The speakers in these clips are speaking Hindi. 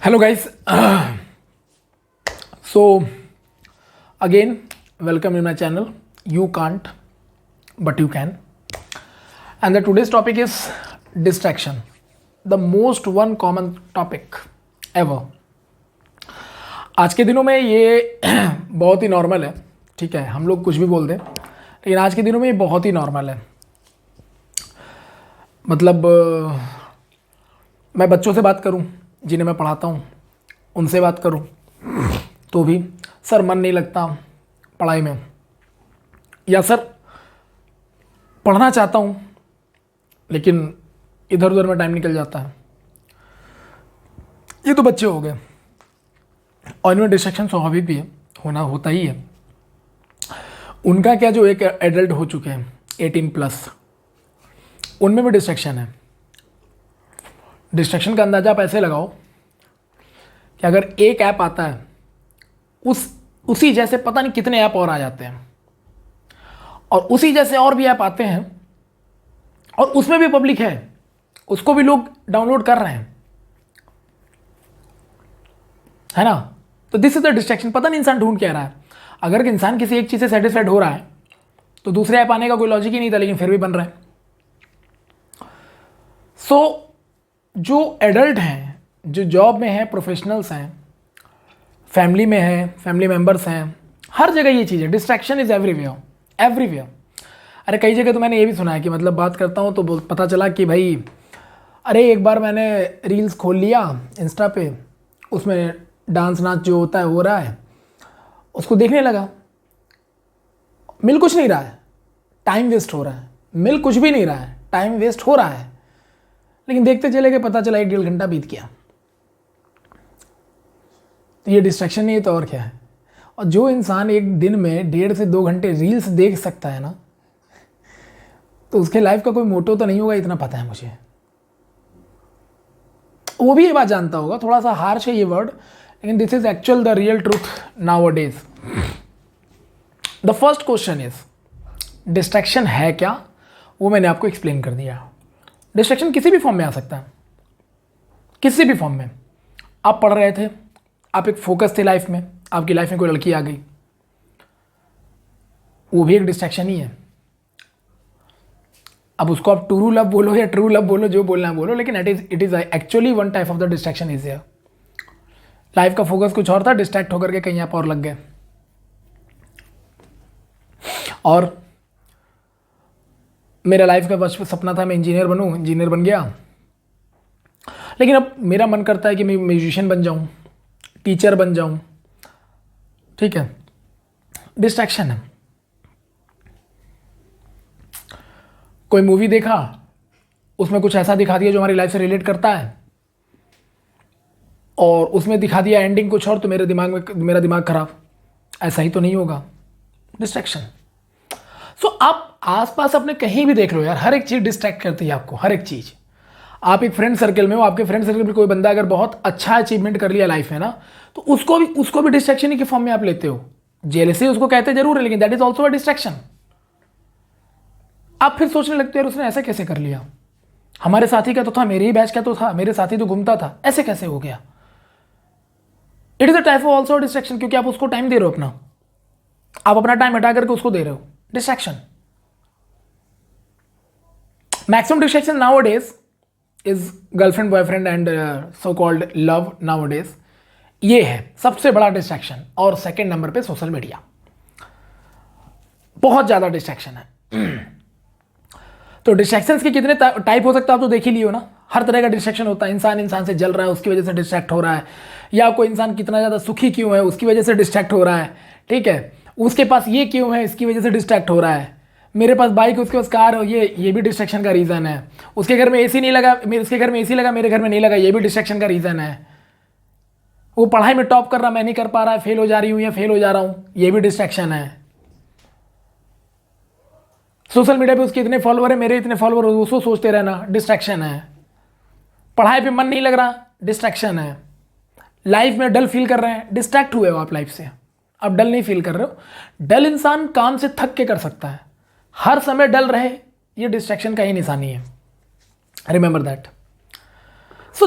Hello guys. So again, welcome in my channel. You can't, but you can. And the today's topic is distraction. The most one common topic ever. आज के दिनों में ये बहुत ही नॉर्मल है, ठीक है, हम लोग कुछ भी बोल दें, लेकिन आज के दिनों में ये बहुत ही नॉर्मल है. मतलब मैं बच्चों से बात करूं जिन्हें मैं पढ़ाता हूं, उनसे बात करूं तो भी सर मन नहीं लगता पढ़ाई में, या सर पढ़ना चाहता हूं लेकिन इधर उधर में टाइम निकल जाता है. ये तो बच्चे हो गए और इनमें डिस्ट्रैक्शन स्वाभाविक भी है, होना होता ही है. उनका क्या, जो एक एडल्ट हो चुके हैं 18+, उनमें भी डिस्ट्रैक्शन है. डिस्ट्रैक्शन का अंदाज़ा आप ऐसे लगाओ कि अगर एक ऐप आता है, उसी जैसे पता नहीं कितने ऐप और आ जाते हैं, और उसी जैसे और भी ऐप आते हैं, और उसमें भी पब्लिक है, उसको भी लोग डाउनलोड कर रहे हैं, है ना. तो दिस इज द डिस्ट्रैक्शन. पता नहीं इंसान ढूंढ क्या रहा है. अगर इंसान किसी एक चीज़ से सेटिस्फाइड हो रहा है तो दूसरे ऐप आने का कोई लॉजिक ही नहीं था, लेकिन फिर भी बन रहा है. सो जो एडल्ट हैं, जो जॉब में हैं, प्रोफेशनल्स हैं, फैमिली में हैं, फैमिली मेंबर्स हैं, हर जगह ये चीज़ है. Distraction is everywhere, everywhere. अरे कई जगह तो मैंने ये भी सुना है कि मतलब बात करता हूँ तो पता चला कि भाई अरे एक बार मैंने रील्स खोल लिया इंस्टा पे, उसमें डांस नाच जो होता है हो रहा है, उसको देखने लगा. मिल कुछ नहीं रहा है, टाइम वेस्ट हो रहा है. मिल कुछ भी नहीं रहा है, टाइम वेस्ट हो रहा है, लेकिन देखते चले गए, पता चला 1-1.5 घंटा बीत गया. तो ये डिस्ट्रैक्शन नहीं है तो और क्या है. और जो इंसान एक दिन में 1.5 से 2 घंटे रील्स देख सकता है ना, तो उसके लाइफ का कोई मोटो तो नहीं होगा, इतना पता है मुझे. वो भी ये बात जानता होगा, थोड़ा सा हार्श है ये वर्ड, लेकिन this is actual the real truth now a days. The first question is distraction है क्या, वो मैंने आपको एक्सप्लेन कर दिया. डिस्ट्रैक्शन किसी भी फॉर्म में आ सकता है, किसी भी फॉर्म में. आप पढ़ रहे थे, आप एक फोकस थे लाइफ में, आपकी लाइफ में कोई लड़की आ गई, वो भी एक डिस्ट्रैक्शन ही है. अब उसको आप ट्रू लव बोलो या ट्रू लव बोलो, जो बोलना है बोलो, लेकिन it is actually one type of the distraction is here. Life का फोकस कुछ और था, डिस्ट्रैक्ट होकर के कहीं आप और लग गए. और मेरा लाइफ का बचपन सपना था मैं इंजीनियर बनूं, इंजीनियर बन गया, लेकिन अब मेरा मन करता है कि मैं म्यूजिशियन बन जाऊं, टीचर बन जाऊं. ठीक है, डिस्ट्रैक्शन है. कोई मूवी देखा, उसमें कुछ ऐसा दिखा दिया जो हमारी लाइफ से रिलेट करता है, और उसमें दिखा दिया एंडिंग कुछ और, तो मेरे दिमाग खराब. ऐसा ही तो नहीं होगा, डिस्ट्रैक्शन. सो आप आसपास अपने कहीं भी देख लो यार, हर एक चीज़ डिस्ट्रैक्ट करती है आपको, हर एक चीज़. आप एक फ्रेंड सर्कल में हो, आपके फ्रेंड सर्कल में कोई बंदा अगर बहुत अच्छा अचीवमेंट कर लिया लाइफ में ना, तो उसको भी डिस्ट्रैक्शन ही के फॉर्म में आप लेते हो. जेलसी उसको कहते जरूर है, लेकिन that is also a distraction. आप फिर सोचने लगते हो उसने ऐसा कैसे कर लिया, हमारे साथी का तो था, मेरे ही बैच का तो था, मेरे साथी तो घूमता था, ऐसे कैसे हो गया. It is a type of also distraction, क्योंकि आप उसको टाइम दे रहे हो अपना, आप अपना टाइम हटा करके उसको दे रहे हो. Distraction. Maximum distraction nowadays is girlfriend boyfriend and so called love nowadays. ये है सबसे बड़ा डिस्ट्रैक्शन. और सेकंड नंबर पे सोशल मीडिया, बहुत ज्यादा डिस्ट्रैक्शन है. तो डिस्ट्रैक्शंस के कितने टाइप हो सकता है आप तो देख ही लियो ना. हर तरह का डिस्ट्रैक्शन होता है. इंसान से जल रहा है, उसकी वजह से डिस्ट्रैक्ट हो रहा है, या कोई इंसान कितना ज़्यादा सुखी क्यों है, उसकी वजह से डिस्ट्रैक्ट हो रहा है. ठीक है, उसके पास ये क्यों है, इसकी वजह से डिस्ट्रैक्ट हो रहा है. मेरे पास बाइक, उसके पास कार हो, ये भी डिस्ट्रैक्शन का रीज़न है. उसके घर में एसी नहीं लगा, उसके घर में एसी लगा, मेरे घर में नहीं लगा, ये भी डिस्ट्रैक्शन का रीज़न है. वो पढ़ाई में टॉप कर रहा, मैं नहीं कर पा रहा, फेल हो जा रही हूँ या फेल हो जा रहा हूँ, ये भी डिस्ट्रैक्शन है. सोशल मीडिया पे उसके इतने फॉलोअर है, मेरे इतने फॉलोअर, उसको सोचते रहना, डिस्ट्रैक्शन है. पढ़ाई पे मन नहीं लग रहा, डिस्ट्रैक्शन है. लाइफ में डल फील कर रहे हैं, डिस्ट्रैक्ट हुए हो आप लाइफ से, आप डल नहीं फील कर रहे हो. डल इंसान काम से थक के कर सकता है, हर समय डल रहे ये डिस्ट्रैक्शन का ही निशानी है. Remember that. So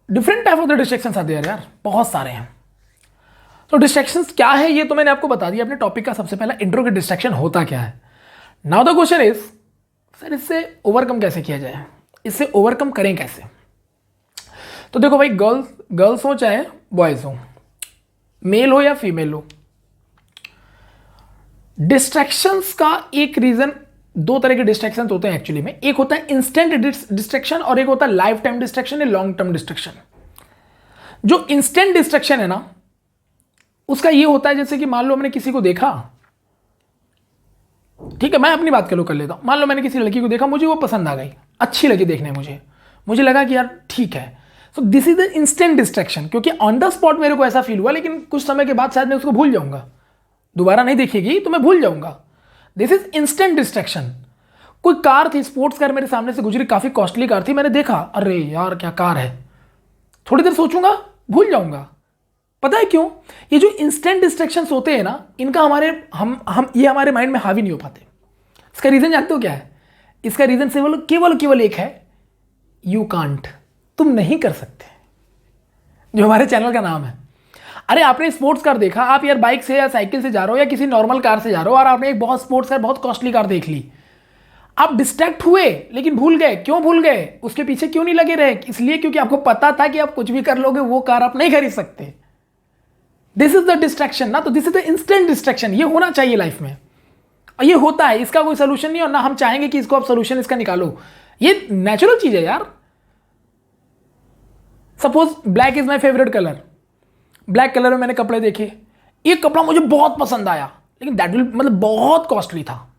different type of the distractions आते हैं यार, बहुत सारे हैं। तो डिस्ट्रैक्शंस क्या है ये तो मैंने आपको बता दिया अपने टॉपिक का सबसे पहला इंट्रो, के डिस्ट्रैक्शन होता क्या है। Now the question is, sir इससे ओवरकम कैसे किया जाए, इससे ओवरकम करें कैसे। तो देखो भाई, गर्ल्स हो चाहे बॉयज हो, मेल हो या फीमेल हो, डिस्ट्रैक्शंस का एक रीजन, दो तरह के डिस्ट्रैक्शन होते हैं एक्चुअली में। एक होता है इंस्टेंट डिस्ट्रैक्शन और एक होता है लाइफ टाइम डिस्ट्रैक्शन या लॉन्ग टर्म डिस्ट्रैक्शन। जो इंस्टेंट डिस्ट्रैक्शन है ना, उसका ये होता है जैसे कि मान लो हमने किसी को देखा, ठीक है मैं अपनी बात कर लेता हूं, मान लो मैंने किसी लड़की को देखा, मुझे वो पसंद आ गई, अच्छी लगी देखने में, मुझे लगा कि यार ठीक है, सो this is the instant distraction. क्योंकि ऑन द स्पॉट मेरे को ऐसा फील हुआ, लेकिन कुछ समय के बाद शायद मैं उसको भूल जाऊंगा, दोबारा नहीं देखेगी तो मैं भूल जाऊंगा। This is instant distraction. कोई कार थी, स्पोर्ट्स कार मेरे सामने से गुजरी, काफी कॉस्टली कार थी, मैंने देखा, अरे यार क्या कार है, थोड़ी देर सोचूंगा, भूल जाऊंगा। पता है क्यों? ये जो इंस्टेंट डिस्ट्रैक्शंस होते हैं ना, इनका ये हमारे माइंड में हावी नहीं हो पाते। इसका रीजन जानते हो क्या है? इसका रीजन केवल एक है, यू कांट, तुम नहीं कर सकते, जो हमारे चैनल का नाम है। अरे आपने स्पोर्ट्स कार देखा, आप यार बाइक से या साइकिल से जा रहे हो या किसी नॉर्मल कार से जा रहे हो, और आपने एक बहुत स्पोर्ट्स कार, बहुत कॉस्टली कार देख ली, आप डिस्ट्रैक्ट हुए लेकिन भूल गए। क्यों भूल गए? उसके पीछे क्यों नहीं लगे रहे? इसलिए क्योंकि आपको पता था कि आप कुछ भी कर लोगे, वो कार आप नहीं खरीद सकते। दिस इज द डिस्ट्रैक्शन ना, तो this is the instant distraction. ये होना चाहिए लाइफ में, और ये होता है, इसका कोई सोल्यूशन नहीं, और ना हम चाहेंगे कि इसको आप सोल्यूशन इसका निकालो, ये नेचुरल चीज है यार। Suppose black is my favourite colour, black colour में मैंने कपड़े देखे, एक कपड़ा मुझे बहुत पसंद आया, लेकिन दैट विल मतलब बहुत कॉस्टली था,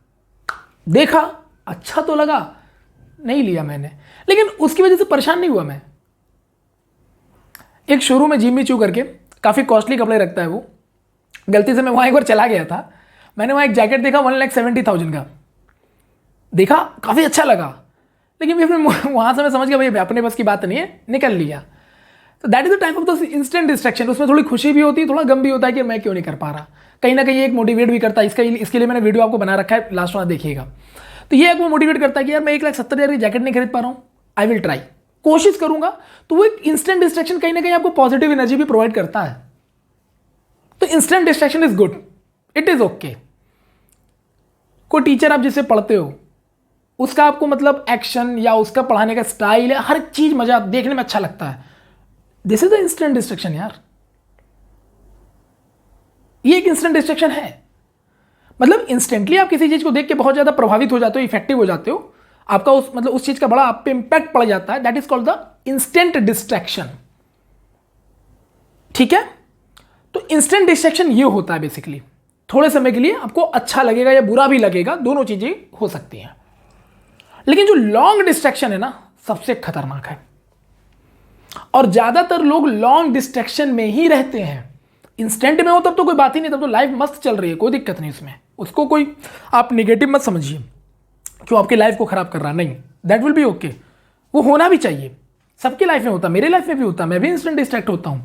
देखा अच्छा तो लगा, नहीं लिया मैंने, लेकिन उसकी वजह से परेशान नहीं हुआ मैं। एक शोरूम में जिम्मी चू करके, काफ़ी कॉस्टली कपड़े रखता है वो, गलती से मैं वहाँ एक बार चला गया था, मैंने वहाँ एक जैकेट देखा 1,70,000 का, देखा काफ़ी अच्छा लगा, लेकिन फिर वहाँ से मैं समझ गया भाई अपने बस की बात नहीं है, निकल लिया। तो that is the type of the instant distraction. उसमें थोड़ी खुशी भी होती है, थोड़ा गम भी होता है कि मैं क्यों नहीं कर पा रहा, कहीं ना कहीं एक मोटिवेट भी करता है। इसके लिए मैंने वीडियो आपको बना रखा है, लास्ट वाला देखिएगा। तो ये आपको मोटिवेट करता है कि यार मैं 1,70,000 की जैकेट नहीं खरीद पा रहा हूँ, आई विल ट्राई, कोशिश करूंगा। तो वो एक इंस्टेंट डिस्ट्रैक्शन कहीं ना कहीं आपको पॉजिटिव एनर्जी भी प्रोवाइड करता है। तो instant distraction is good, it is okay. कोई टीचर आप जिससे पढ़ते हो, उसका आपको मतलब एक्शन या उसका पढ़ाने का स्टाइल है, हर चीज मजा देखने में अच्छा लगता है, this is the instant distraction यार। ये एक इंस्टेंट डिस्ट्रैक्शन है, मतलब इंस्टेंटली आप किसी चीज को देख के बहुत ज्यादा प्रभावित हो जाते हो, इफेक्टिव हो जाते हो, आपका उस चीज का बड़ा आप पे इंपैक्ट पड़ जाता है, that is called the instant distraction. ठीक है, तो इंस्टेंट डिस्ट्रैक्शन ये होता है बेसिकली, थोड़े समय के लिए आपको अच्छा लगेगा या बुरा भी लगेगा, दोनों चीजें हो सकती हैं। लेकिन जो लॉन्ग डिस्ट्रैक्शन है ना, सबसे खतरनाक है, और ज्यादातर लोग लॉन्ग डिस्ट्रैक्शन में ही रहते हैं। इंस्टेंट में हो तब तो कोई बात ही नहीं, तब तो लाइफ मस्त चल रही है, कोई दिक्कत नहीं उसमें, उसको कोई आप निगेटिव मत समझिए क्यों आपकी लाइफ को खराब कर रहा, नहीं, दैट विल बी ओके, वो होना भी चाहिए, सबकी लाइफ में होता, मेरे लाइफ में भी होता, मैं भी इंस्टेंट डिस्ट्रैक्ट होता हूं।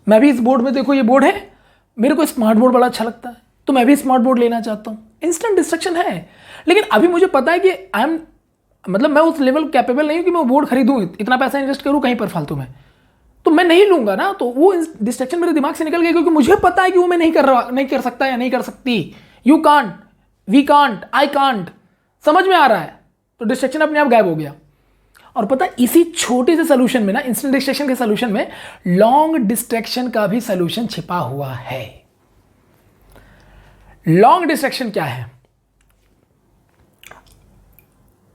मैं भी इस बोर्ड में, देखो ये बोर्ड है, मेरे को स्मार्ट बोर्ड बड़ा अच्छा लगता है, तो मैं भी स्मार्ट बोर्ड लेना चाहता हूं, इंस्टेंट डिस्ट्रैक्शन है। लेकिन अभी मुझे पता है कि आई एम, मतलब मैं उस लेवल कैपेबल नहीं हूं कि मैं वो बोर्ड खरीदूं, इतना पैसा इन्वेस्ट करूं कहीं पर फालतू में, तो मैं नहीं लूंगा ना। तो वो डिस्ट्रैक्शन मेरे दिमाग से निकल गया, क्योंकि मुझे पता है कि वो मैं नहीं कर सकता या नहीं कर सकती। You can't, we can't, I can't, समझ में आ रहा है, तो डिस्ट्रैक्शन अपने आप गायब हो गया। और पता है इसी छोटे से सोल्यूशन में ना, इंस्टेंट डिस्ट्रैक्शन के सोल्यूशन में लॉन्ग डिस्ट्रैक्शन का भी सोल्यूशन छिपा हुआ है। लॉन्ग डिस्ट्रैक्शन क्या है?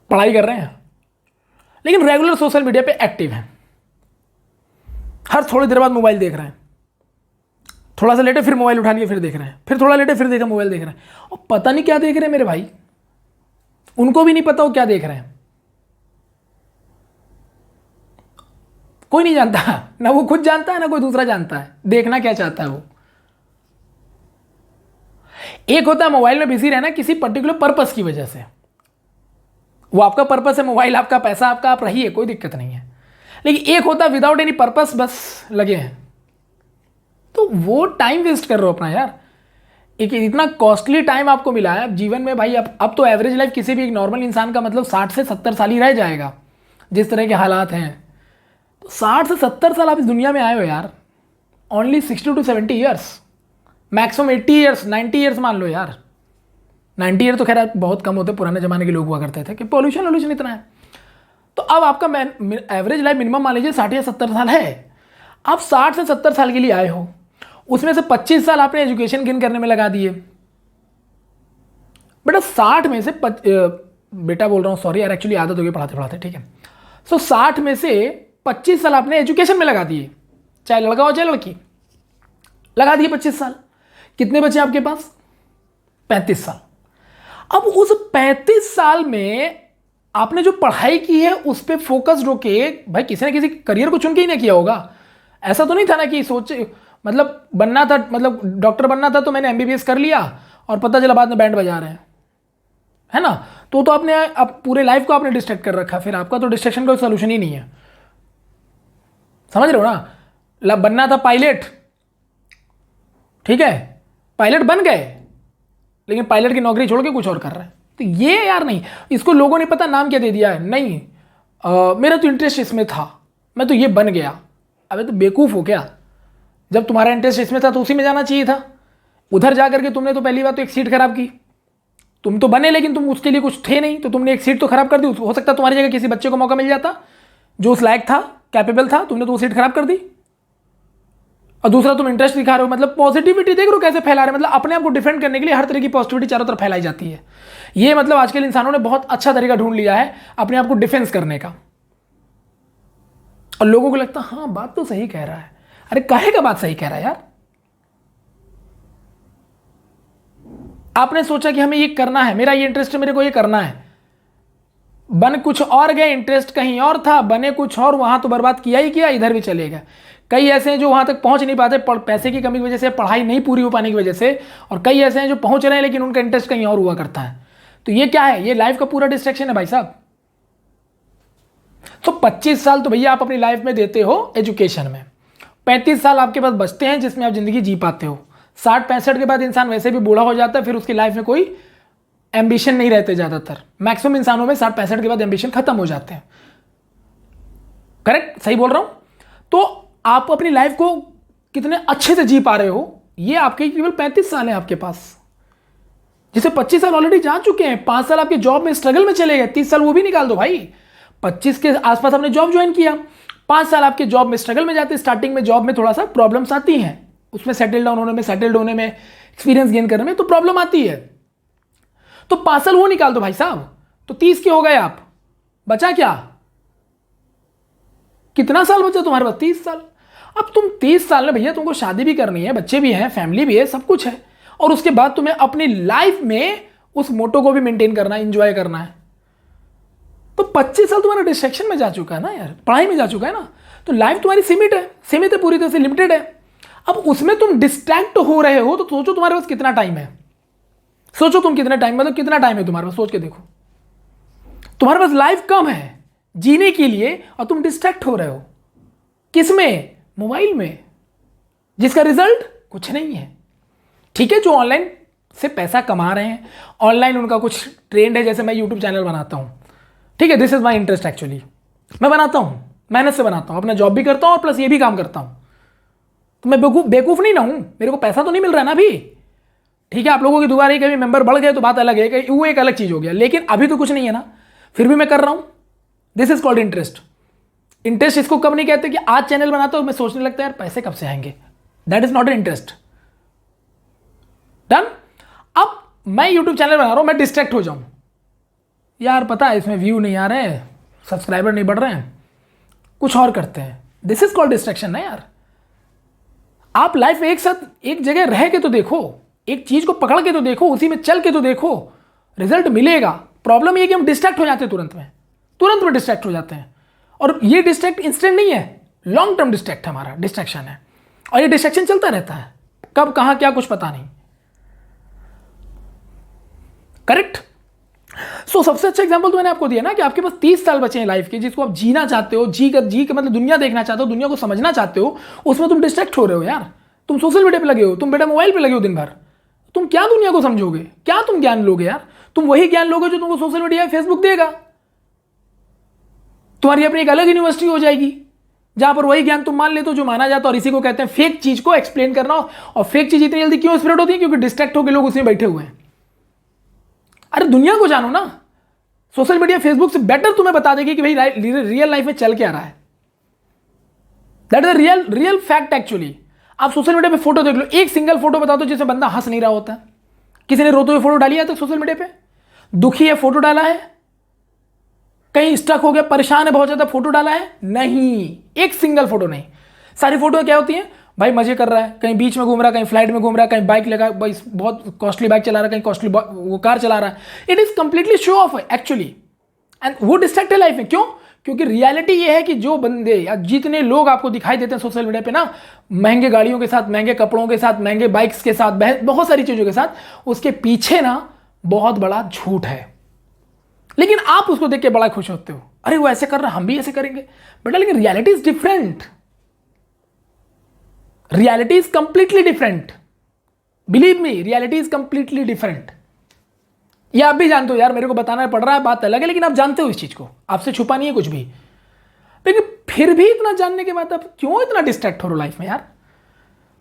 पढ़ाई कर रहे हैं लेकिन रेगुलर सोशल मीडिया पे एक्टिव हैं, हर थोड़ी देर बाद मोबाइल देख रहे हैं, थोड़ा सा लेटे फिर मोबाइल उठा लिया फिर देख रहे हैं, फिर थोड़ा लेटे फिर देखा मोबाइल देख रहे हैं, और पता नहीं क्या देख रहे हैं मेरे भाई, उनको भी नहीं पता वो क्या देख रहे हैं, कोई नहीं जानता, ना वो खुद जानता है ना कोई दूसरा जानता है देखना क्या चाहता है वो। एक होता है मोबाइल में बिजी रहना किसी पर्टिकुलर पर्पस की वजह से, वो आपका पर्पस है, मोबाइल आपका, पैसा आपका, आप रहिए, कोई दिक्कत नहीं है। लेकिन एक होता है विदाउट एनी पर्पस, बस लगे हैं, तो वो टाइम वेस्ट कर रहे हो अपना यार। एक इतना कॉस्टली टाइम आपको मिला है जीवन में भाई, अब तो एवरेज लाइफ किसी भी एक नॉर्मल इंसान का मतलब 60 से 70 साल ही रह जाएगा, जिस तरह के हालात हैं, तो 60 से 70 साल आप इस दुनिया में आए हो यार। Only 60 to 70 years, maximum 80 years, 90 years मान लो यार। 90 ईयर तो खैर बहुत कम होते, पुराने ज़माने के लोग हुआ करते थे कि पॉल्यूशन वॉल्यूशन इतना है। तो अब आपका एवरेज लाइफ मिनिमम मान लीजिए 60 या 70 साल है। आप 60 से 70 साल के लिए आए हो, उसमें से 25 साल आपने एजुकेशन गेन करने में लगा दिए। बेटा 60 में से बेटा बोल रहा हूँ, सॉरी यार, एक्चुअली आदत हो गई पढ़ाते पढ़ाते, ठीक है। सो 60 में से 25 साल आपने एजुकेशन में लगा दिए, चाहे लड़का हो चाहे लड़की, लगा दिए 25 साल। कितने बचे आपके पास? 35 साल। अब उस 35 साल में आपने जो पढ़ाई की है उस पर फोकस्ड होके, भाई किसी ना किसी करियर को चुन के ही ना किया होगा। ऐसा तो नहीं था ना कि सोचे, मतलब बनना था, मतलब डॉक्टर बनना था तो मैंने एमबीबीएस कर लिया और पता चला बाद में बैंड बजा रहे हैं, है ना। तो आपने अब पूरे लाइफ को आपने डिस्ट्रैक्ट कर रखा, फिर आपका तो डिस्ट्रैक्शन का सोल्यूशन ही नहीं है। समझ रहे हो ना। बनना था पायलट, ठीक है, पायलट बन गए, लेकिन पायलट की नौकरी छोड़ के कुछ और कर रहे हैं। तो ये यार नहीं, इसको लोगों ने पता नाम क्या दे दिया है, नहीं मेरा तो इंटरेस्ट इसमें था, मैं तो ये बन गया। अबे तो बेवकूफ़ हो क्या? जब तुम्हारा इंटरेस्ट इसमें था तो उसी में जाना चाहिए था। उधर जा करके तुमने तो पहली बार तो एक सीट खराब की। तुम तो बने लेकिन तुम उसके लिए कुछ थे नहीं, तो तुमने एक सीट तो खराब कर दी। हो सकता है तुम्हारी जगह किसी बच्चे को मौका मिल जाता जो उस लायक था, कैपेबल था, तुमने तो वो सीट खराब कर दी। और दूसरा तुम इंटरेस्ट दिखा रहे हो, मतलब पॉजिटिविटी देख रहे हो कैसे फैला रहे हैं, मतलब अपने आप को डिफेंड करने के लिए हर तरह की पॉजिटिविटी चारों तरफ फैलाई जाती है। ये मतलब आजकल इंसानों ने बहुत अच्छा तरीका ढूंढ लिया है अपने आप को डिफेंस करने का। और लोगों को लगता है हाँ बात तो सही कह रहा है। अरे काहे का बात सही कह रहा है यार? आपने सोचा कि हमें ये करना है, मेरा ये इंटरेस्ट है, मेरे को ये करना है, बन कुछ और गए, इंटरेस्ट कहीं और था, बने कुछ और, वहां तो बर्बाद किया ही किया, इधर भी चलेगा। कई ऐसे हैं जो वहां तक पहुंच नहीं पाते, पैसे की कमी की वजह से, पढ़ाई नहीं पूरी हो पाने की वजह से, और कई ऐसे हैं जो पहुंच रहे हैं लेकिन उनका इंटरेस्ट कहीं और हुआ करता है। तो ये क्या है? ये लाइफ का पूरा डिस्ट्रैक्शन है भाई साहब। तो 25 साल तो भैया आप अपनी लाइफ में देते हो एजुकेशन में, 35 साल आपके पास बचते हैं जिसमें आप जिंदगी जी पाते हो। 60-65 के बाद इंसान वैसे भी बूढ़ा हो जाता है, फिर उसकी लाइफ में कोई एम्बिशन नहीं रहते। ज्यादातर मैक्सिमम इंसानों में 60-65 के बाद एम्बिशन खत्म हो जाते हैं। करेक्ट, सही बोल रहा हूं? तो आप अपनी लाइफ को कितने अच्छे से जी पा रहे हो, ये आपके केवल 35 साल है आपके पास, जिसे 25 साल ऑलरेडी जा चुके हैं। 5 साल आपके जॉब में स्ट्रगल में चले गए, 30 साल वो भी निकाल दो भाई। 25 के आसपास आपने जॉब ज्वाइन किया, 5 साल आपके जॉब में स्ट्रगल में जाते, स्टार्टिंग में जॉब में थोड़ा सा प्रॉब्लम्स आती हैं, उसमें सेटल डाउन होने में, एक्सपीरियंस गेन करने में तो प्रॉब्लम आती है। तो 5 साल वो निकाल दो भाई साहब, तो 30 के हो गए आप, बचा क्या? कितना साल बचा तुम्हारे पास? 30 साल। अब तुम 30 साल में भैया तुमको शादी भी करनी है, बच्चे भी हैं, फैमिली भी है, सब कुछ है, और उसके बाद तुम्हें अपनी लाइफ में उस मोटो को भी मेंटेन करना है, इंजॉय करना है। तो 25 साल तुम्हारा डिस्ट्रैक्शन में जा चुका है ना यार, पढ़ाई में जा चुका है ना। तो लाइफ तुम्हारी सीमित है, पूरी तरह से लिमिटेड है। अब उसमें तुम डिस्ट्रैक्ट हो रहे हो, तो सोचो तुम्हारे पास कितना टाइम है। सोचो तुम कितना टाइम, मतलब कितना टाइम है तुम्हारे पास, सोच के देखो। तुम्हारे पास लाइफ कम है जीने के लिए, और तुम डिस्ट्रैक्ट हो रहे हो किसमें? मोबाइल में, जिसका रिजल्ट कुछ नहीं है। ठीक है, जो ऑनलाइन से पैसा कमा रहे हैं, ऑनलाइन उनका कुछ ट्रेंड है, जैसे मैं यूट्यूब चैनल बनाता हूं, ठीक है, this is my interest actually, मैं बनाता हूं, मेहनत से बनाता हूं, अपना जॉब भी करता हूं और प्लस ये भी काम करता हूं। तो मैं बेवकूफ नहीं ना हूं, मेरे को पैसा तो नहीं मिल रहा है ना अभी। ठीक है, आप लोगों की दुआ रही, कभी मेंबर बढ़ गए तो बात अलग है, वो एक अलग चीज हो गया, लेकिन अभी तो कुछ नहीं है ना, फिर भी मैं कर रहा हूं। This is called interest. Interest इसको कब नहीं कहते कि आज चैनल बनाता हूं मैं सोचने लगता है यार पैसे कब से आएंगे, that is not an interest. Done. अब मैं यूट्यूब चैनल बना रहा हूं, मैं डिस्ट्रैक्ट हो जाऊं, यार पता है इसमें व्यू नहीं आ रहे हैं, सब्सक्राइबर नहीं बढ़ रहे हैं, कुछ और करते हैं, दिस इज कॉल्ड डिस्ट्रैक्शन ना यार। आप लाइफ में एक साथ एक जगह रह के तो देखो, एक चीज को पकड़ के तो देखो, उसी में चल के तो देखो, रिजल्ट मिलेगा। प्रॉब्लम ये कि हम डिस्ट्रैक्ट हो जाते हैं, तुरंत में डिस्ट्रैक्ट हो जाते हैं। और ये डिस्ट्रैक्ट इंस्टेंट नहीं है, लॉन्ग टर्म डिस्ट्रैक्ट हमारा डिस्ट्रैक्शन है, और ये डिस्ट्रैक्शन चलता रहता है, कब कहां क्या कुछ पता नहीं। करेक्ट। सो सबसे अच्छा एग्जांपल तो मैंने आपको दिया ना कि आपके पास 30 साल बचे हैं लाइफ के, जिसको आप जीना चाहते हो, जी के मतलब दुनिया देखना चाहते हो, दुनिया को समझना चाहते हो, उसमें तुम डिस्ट्रैक्ट हो रहे हो यार। तुम सोशल मीडिया पे लगे हो, तुम बेटा मोबाइल पे लगे हो दिन भर, तुम क्या दुनिया को समझोगे, क्या तुम ज्ञान लोगे यार? तुम वही ज्ञान लोगे जो तुमको सोशल मीडिया फेसबुक देगा। तुम्हारी अपनी एक अलग यूनिवर्सिटी हो जाएगी जहां पर वही ज्ञान तुम मान लेते हो जो माना जाता है, और इसी को कहते हैं फेक चीज को एक्सप्लेन करना। और फेक चीज इतनी जल्दी क्यों स्प्रेड होती है? क्योंकि डिस्ट्रैक्ट होकर लोग उसमें बैठे हुए हैं। अरे दुनिया को जानो ना, सोशल मीडिया फेसबुक से बेटर तुम्हें बता देगी कि भाई रियल लाइफ में चल क्या रहा है। That is real fact actually. आप सोशल मीडिया पे फोटो देख लो, एक सिंगल फोटो बता दो जिससे बंदा हंस नहीं रहा होता है। किसी ने रोते हुए फोटो डाली है तो सोशल मीडिया पे? दुखी है फोटो डाला है? कहीं स्टक हो गया, परेशान है बहुत ज्यादा, फोटो डाला है? नहीं, एक सिंगल फोटो नहीं। सारी फोटो क्या होती है? भाई मजे कर रहा है, कहीं बीच में घूम रहा है, कहीं फ्लाइट में घूम रहा है, कहीं बाइक लगा, भाई बहुत कॉस्टली बाइक चला रहा है, कहीं कॉस्टली वो कार चला रहा है। It is completely show off actually, and वो डिस्ट्रैक्ट है लाइफ में। क्यों? क्योंकि रियलिटी ये है कि जो बंदे या जितने लोग आपको दिखाई देते हैं सोशल मीडिया पे ना, महंगे गाड़ियों के साथ, महंगे कपड़ों के साथ, महंगे बाइक्स के साथ, बहुत सारी चीजों के साथ, उसके पीछे ना बहुत बड़ा झूठ है। लेकिन आप उसको देख के बड़ा खुश होते हो, अरे वो ऐसे कर रहा, हम भी ऐसे करेंगे। बेटा लेकिन reality is different. Reality is completely different. Believe me, reality is completely different. ये आप भी जानते हो यार, मेरे को बताना पड़ रहा है, बात अलग है, लेकिन आप जानते हो इस चीज को, आपसे छुपा नहीं है कुछ भी। लेकिन फिर भी इतना जानने के बाद आप क्यों इतना डिस्ट्रैक्ट हो रहे हो लाइफ में यार?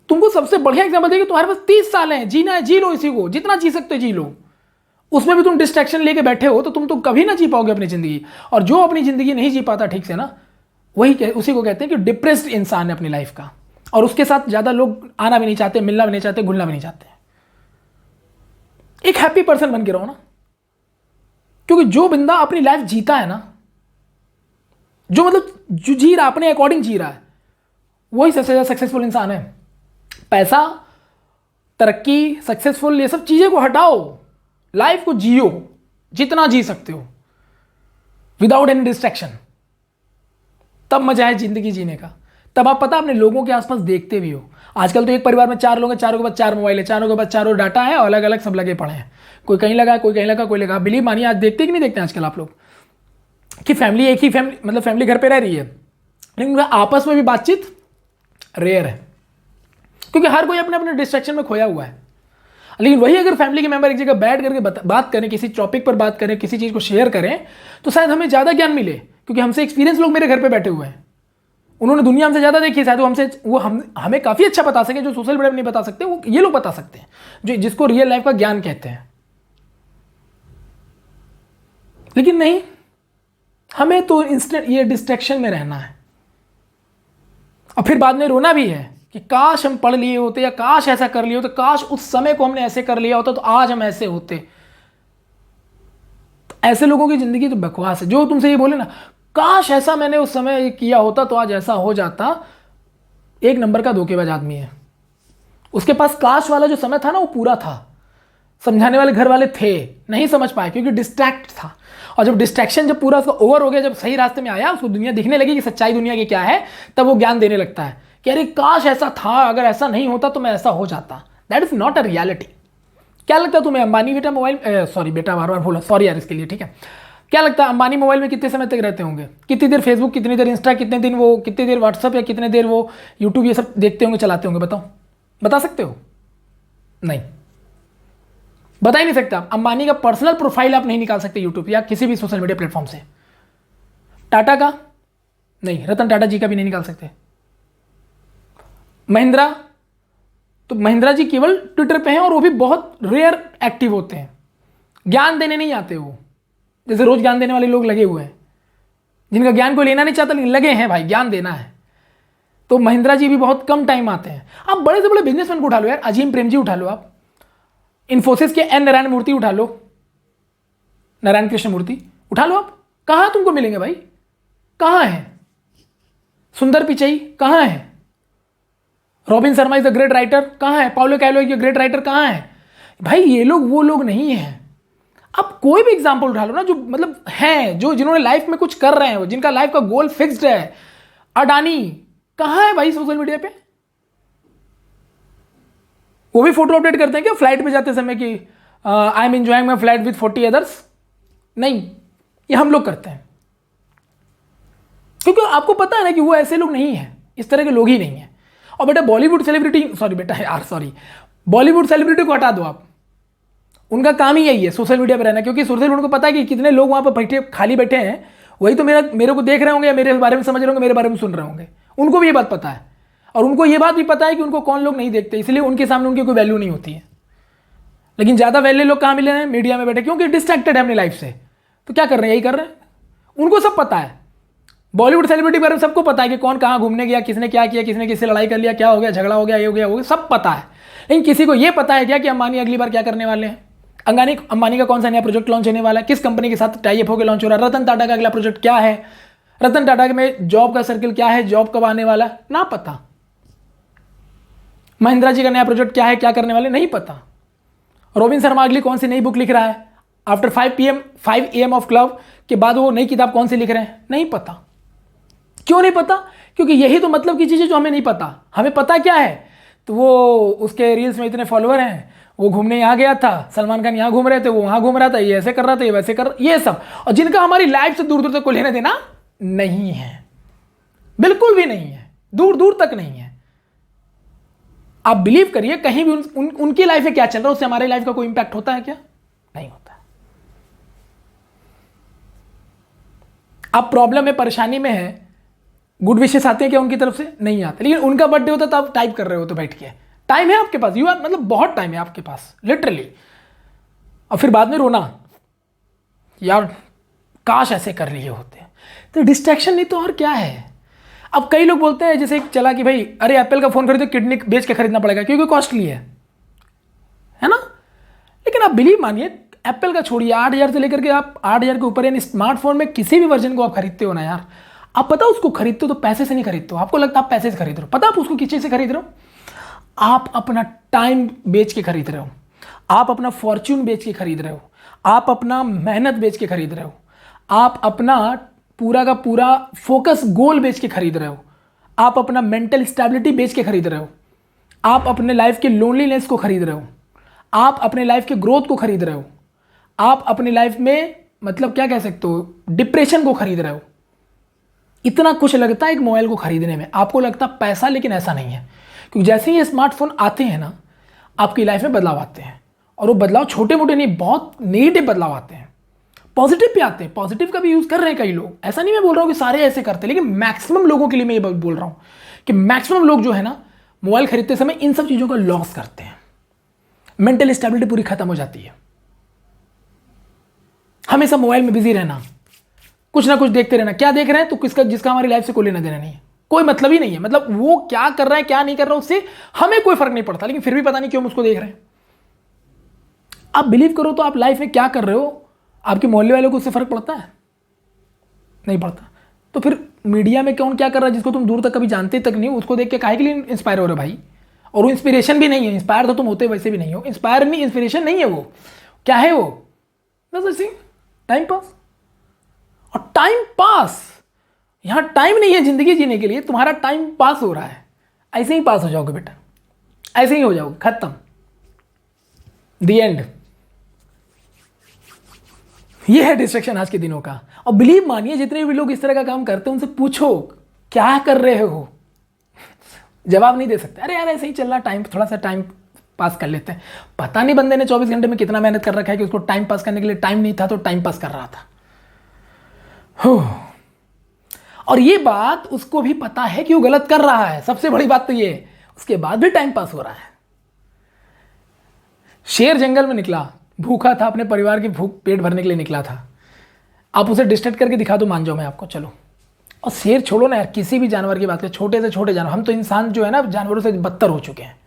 तुमको सबसे बढ़िया एग्जाम्पल देगी, तुम्हारे पास 30 साल हैं, जीना है जी लो, इसी को जितना जी सकते हो जी लो। उसमें भी तुम डिस्ट्रैक्शन लेके बैठे हो तो तुम तो कभी ना जी पाओगे अपनी जिंदगी। और जो अपनी जिंदगी नहीं जी पाता ठीक से ना, उसी को कहते हैं कि डिप्रेस्ड इंसान है अपनी लाइफ का। और उसके साथ ज्यादा लोग आना भी नहीं चाहते, मिलना भी नहीं चाहते, घुलना भी नहीं चाहते। एक हैप्पी पर्सन बन के रहो ना, क्योंकि जो बंदा अपनी लाइफ जीता है ना, जो मतलब जो जी रहा, अपने अकॉर्डिंग जी रहा है, वही सबसे ज्यादा सक्सेसफुल इंसान है। पैसा, तरक्की, सक्सेसफुल, ये सब चीजें को हटाओ, लाइफ को जियो जितना जी सकते हो विदाउट एनी डिस्ट्रैक्शन। तब मजा है जिंदगी जीने का। तब आप पता अपने लोगों के आसपास देखते भी हो। आजकल तो एक परिवार में 4 लोग हैं, चारों के पास 4 मोबाइल है, चारों के पास चारों डाटा है, और अलग अलग सब लगे पड़े हैं। कोई कहीं लगा, कोई कहीं लगा, कोई लगा। बिलीव मानिए, आज देखते कि नहीं देखते आजकल आप लोग कि फैमिली एक ही फैमिली, मतलब फैमिली घर पे रह रही है, लेकिन आपस में भी बातचीत रेयर है, क्योंकि हर कोई अपने अपने डिस्ट्रैक्शन में खोया हुआ है। लेकिन वही अगर फैमिली के मेंबर एक जगह बैठ करके बात करें, किसी टॉपिक पर बात करें, किसी चीज़ को शेयर करें, तो शायद हमें ज़्यादा ज्ञान मिले, क्योंकि हमसे एक्सपीरियंस लोग मेरे घर पे बैठे हुए हैं, उन्होंने दुनिया हमसे ज़्यादा देखी है, शायद हमें काफ़ी अच्छा बता सके, जो सोशल मीडिया में नहीं बता सकते, वो ये लोग बता सकते हैं, जिसको रियल लाइफ का ज्ञान कहते हैं। लेकिन नहीं, हमें तो इंस्टेंट ये डिस्ट्रैक्शन में रहना है, और फिर बाद में रोना भी है कि काश हम पढ़ लिए होते, या काश ऐसा कर लिए होते, काश उस समय को हमने ऐसे कर लिया होता तो आज हम ऐसे होते। तो ऐसे लोगों की जिंदगी तो बकवास है। जो तुमसे ये बोले ना, काश ऐसा मैंने उस समय किया होता तो आज ऐसा हो जाता, एक नंबर का धोखेबाज आदमी है। उसके पास काश वाला जो समय था ना, वो पूरा था। समझाने वाले घर वाले थे, नहीं समझ पाए क्योंकि डिस्ट्रैक्ट था। और जब डिस्ट्रैक्शन जब पूरा उसका ओवर हो गया, जब सही रास्ते में आया, उसको दुनिया दिखने लगी कि सच्चाई दुनिया की क्या है, तब वो ज्ञान देने लगता है कि अरे काश ऐसा था, अगर ऐसा नहीं होता तो मैं ऐसा हो जाता। That is not a reality. क्या लगता है तुम्हें, अंबानी बेटा मोबाइल, सॉरी बेटा बार बार बोला, सॉरी यार इसके लिए, ठीक है। क्या लगता है अंबानी मोबाइल में कितने समय तक रहते होंगे? कितनी देर फेसबुक, कितनी देर इंस्टा, कितने देर व्हाट्सअप, या कितने देर वो यूट्यूब, ये सब देखते होंगे, चलाते होंगे? बताओ, बता सकते हो? नहीं, बता ही नहीं सकता। अंबानी का पर्सनल प्रोफाइल आप नहीं निकाल सकते यूट्यूब या किसी भी सोशल मीडिया प्लेटफॉर्म से। टाटा का नहीं, रतन टाटा जी का भी नहीं निकाल सकते। महिंद्रा, तो महिंद्रा जी केवल ट्विटर पे हैं, और वो भी बहुत रेयर एक्टिव होते हैं। ज्ञान देने नहीं आते वो, जैसे रोज ज्ञान देने वाले लोग लगे हुए हैं, जिनका ज्ञान कोई लेना नहीं चाहता, लेकिन लगे हैं भाई ज्ञान देना है। तो महिंद्रा जी भी बहुत कम टाइम आते हैं। आप बड़े से बड़े बिजनेसमैन को उठा लो यार, अजीम प्रेम जी उठा लो, आप इन्फोसिस के एन नारायण मूर्ति उठा लो, नारायण कृष्ण मूर्ति उठा लो, आप कहाँ तुमको मिलेंगे भाई? कहाँ है सुंदर पिचई? कहाँ है robin Sharma is the great writer? कहाँ है पाउलो कैलो ये ग्रेट राइटर? कहाँ है भाई? ये लोग वो लोग नहीं हैं। आप कोई भी एग्जाम्पल उठा लो ना, जो मतलब हैं, जो जिन्होंने लाइफ में कुछ कर रहे हैं, जिनका लाइफ का गोल फिक्स्ड है। अडानी कहाँ है भाई सोशल मीडिया पे? वो भी फोटो अपडेट करते हैं क्या फ्लाइट पे जाते समय कि I am enjoying my flight with 40 others? नहीं, ये हम लोग करते हैं, क्योंकि आपको पता है ना कि वो ऐसे लोग नहीं हैं, इस तरह के लोग ही नहीं हैं। और बेटा बॉलीवुड सेलिब्रिटी, सॉरी बेटा यार सॉरी, बॉलीवुड सेलिब्रिटी को हटा दो आप, उनका काम ही यही है सोशल मीडिया पर रहना, क्योंकि सोशल मीडिया को पता है कि कितने लोग वहां पर बैठे खाली बैठे हैं, वही तो मेरे को देख रहे होंगे, या मेरे बारे में समझ रहे होंगे, मेरे बारे में सुन रहे होंगे। उनको भी ये बात पता है, और उनको ये बात भी पता है कि उनको कौन लोग नहीं देखते, इसलिए उनके सामने उनकी कोई वैल्यू नहीं होती है। लेकिन ज़्यादा वैल्यू लोग कहाँ मिले हैं? मीडिया में बैठे, क्योंकि डिस्ट्रैक्टेड है अपनी लाइफ से। तो क्या कर रहे हैं? यही कर रहे हैं। उनको सब पता है, बॉलीवुड सेलिब्रिटी के बारे में सबको पता है कि कौन कहाँ घूमने गया, किसने क्या किया, किसने किससे लड़ाई कर लिया, क्या हो गया, झगड़ा हो गया, ये हो गया, वो सब पता है। लेकिन किसी को ये पता है क्या कि अंबानी अगली बार क्या करने वाले हैं? अंबानी का कौन सा नया प्रोजेक्ट लॉन्च होने वाला है, किस कंपनी के साथ टाई अप होकर लॉन्च हो रहा है, रतन टाटा का अगला प्रोजेक्ट क्या है, रतन टाटा में जॉब का सर्किल क्या है, जॉब कब आने वाला ना पता, महिंद्रा जी का नया प्रोजेक्ट क्या है, क्या करने वाले नहीं पता, रोबिन शर्मा अगली कौन सी नई बुक लिख रहा है, आफ्टर 5 AM ऑफ क्लब के बाद वो नई किताब कौन सी लिख रहे हैं, नहीं पता। क्यों नहीं पता? क्योंकि यही तो मतलब की चीज़ें जो हमें नहीं पता। हमें पता क्या है? तो वो उसके रील्स में इतने फॉलोअर हैं, वो घूमने यहाँ गया था, सलमान खान यहाँ घूम रहे थे, वो वहाँ घूम रहा था, ये ऐसे कर रहा था, ये वैसे कर, ये सब, और जिनका हमारी लाइफ से दूर दूर तक कोई लेना देना नहीं है, बिल्कुल भी नहीं है, दूर दूर तक नहीं है। आप बिलीव करिए, कहीं भी उनकी लाइफ में क्या चल रहा है उससे हमारी लाइफ का कोई इंपैक्ट होता है क्या? नहीं होता। आप प्रॉब्लम में, परेशानी में है, गुड विशेस आते हैं क्या उनकी तरफ से? नहीं आते। लेकिन उनका बर्थडे होता तो आप टाइप कर रहे हो तो बैठ के, टाइम है आपके पास, मतलब बहुत टाइम है आपके पास लिटरली। और फिर बाद में रोना, यार काश ऐसे कर लिए होते। तो डिस्ट्रैक्शन नहीं तो और क्या है। अब कई लोग बोलते हैं, जैसे चला कि भाई अरे एप्पल का फोन खरीदो, किडनी बेच के खरीदना पड़ेगा क्योंकि कॉस्टली है ना। लेकिन आप बिलीव मानिए, एप्पल का छोड़िए, 8,000 से लेकर के आप 8,000 के ऊपर यानी स्मार्टफोन में किसी भी वर्जन को आप खरीदते हो ना यार, आप पता उसको खरीदते हो तो पैसे से नहीं खरीदते हो। आपको लगता है आप पैसे से खरीद रहे हो, पता आप उसको किस चीज़ से खरीद रहे हो? आप अपना टाइम बेच के खरीद रहे हो, आप अपना फॉर्च्यून बेच के खरीद रहे हो, आप अपना मेहनत बेच के खरीद रहे हो, आप अपना पूरा का पूरा फोकस गोल बेच के खरीद रहे हो, आप अपना मेंटल स्टेबिलिटी बेच के खरीद रहे हो, आप अपने लाइफ के लोनलीनेस को खरीद रहे हो, आप अपने लाइफ के ग्रोथ को खरीद रहे हो, आप अपनी लाइफ में मतलब क्या कह सकते हो, डिप्रेशन को खरीद रहे हो। इतना कुछ लगता है एक मोबाइल को खरीदने में, आपको लगता है पैसा, लेकिन ऐसा नहीं है। क्योंकि जैसे ही ये स्मार्टफोन आते हैं ना, आपकी लाइफ में बदलाव आते हैं, और वो बदलाव छोटे मोटे नहीं, बहुत नेगेटिव बदलाव आते हैं। पॉजिटिव भी आते हैं, पॉजिटिव का भी यूज़ कर रहे हैं कई लोग, ऐसा नहीं मैं बोल रहा हूँ कि सारे ऐसे करते हैं, लेकिन मैक्सिमम लोगों के लिए मैं ये बोल रहा हूँ कि मैक्सिमम लोग जो है ना, मोबाइल खरीदते समय इन सब चीज़ों का लॉस करते हैं। मेंटल स्टेबिलिटी पूरी खत्म हो जाती है, हमेशा मोबाइल में बिजी रहना, कुछ ना कुछ देखते रहना। क्या देख रहे हैं? तो जिसका हमारी लाइफ से कोई लेना देना नहीं है, कोई मतलब ही नहीं है। मतलब वो क्या कर रहा है क्या नहीं कर रहा है उससे हमें कोई फर्क नहीं पड़ता, लेकिन फिर भी पता नहीं क्यों हम उसको देख रहे हैं। आप बिलीव करो तो आप लाइफ में क्या कर रहे हो, आपके मोहल्ले वालों को उससे फर्क पड़ता है? नहीं पड़ता। तो फिर मीडिया में कौन क्या कर रहा है जिसको तुम दूर तक कभी जानते तक नहीं हो, उसको देख के काहे के लिए इंस्पायर हो रहे हो भाई? और वो इंस्पिरेशन भी नहीं है, इंस्पायर तो तुम होते वैसे भी नहीं हो, इंस्पायर नहीं, इंस्पिरेशन नहीं है। वो क्या है? वो बस ऐसे टाइम पास। और टाइम पास, यहां टाइम नहीं है जिंदगी जीने के लिए, तुम्हारा टाइम पास हो रहा है। ऐसे ही पास हो जाओगे बेटा, ऐसे ही हो जाओगे, खत्म, द एंड। ये है डिस्ट्रैक्शन आज के दिनों का। और बिलीव मानिए, जितने भी लोग इस तरह का काम करते हैं उनसे पूछो क्या कर रहे हो, जवाब नहीं दे सकते। अरे यार ऐसे ही चल रहा टाइम, थोड़ा सा टाइम पास कर लेते हैं। पता नहीं बंदे ने 24 घंटे में कितना मेहनत कर रखा है कि उसको टाइम पास करने के लिए टाइम नहीं था, तो टाइम पास कर रहा था। और ये बात उसको भी पता है कि वो गलत कर रहा है। सबसे बड़ी बात तो ये, उसके बाद भी टाइम पास हो रहा है। शेर जंगल में निकला, भूखा था, अपने परिवार की भूख पेट भरने के लिए निकला था। आप उसे डिस्ट्रैक्ट करके दिखा दो, मान जाओ मैं आपको, चलो। और शेर छोड़ो ना यार, किसी भी जानवर की बात करें, छोटे से छोटे जानवर, हम तो इंसान जो है ना जानवरों से बदतर हो चुके हैं।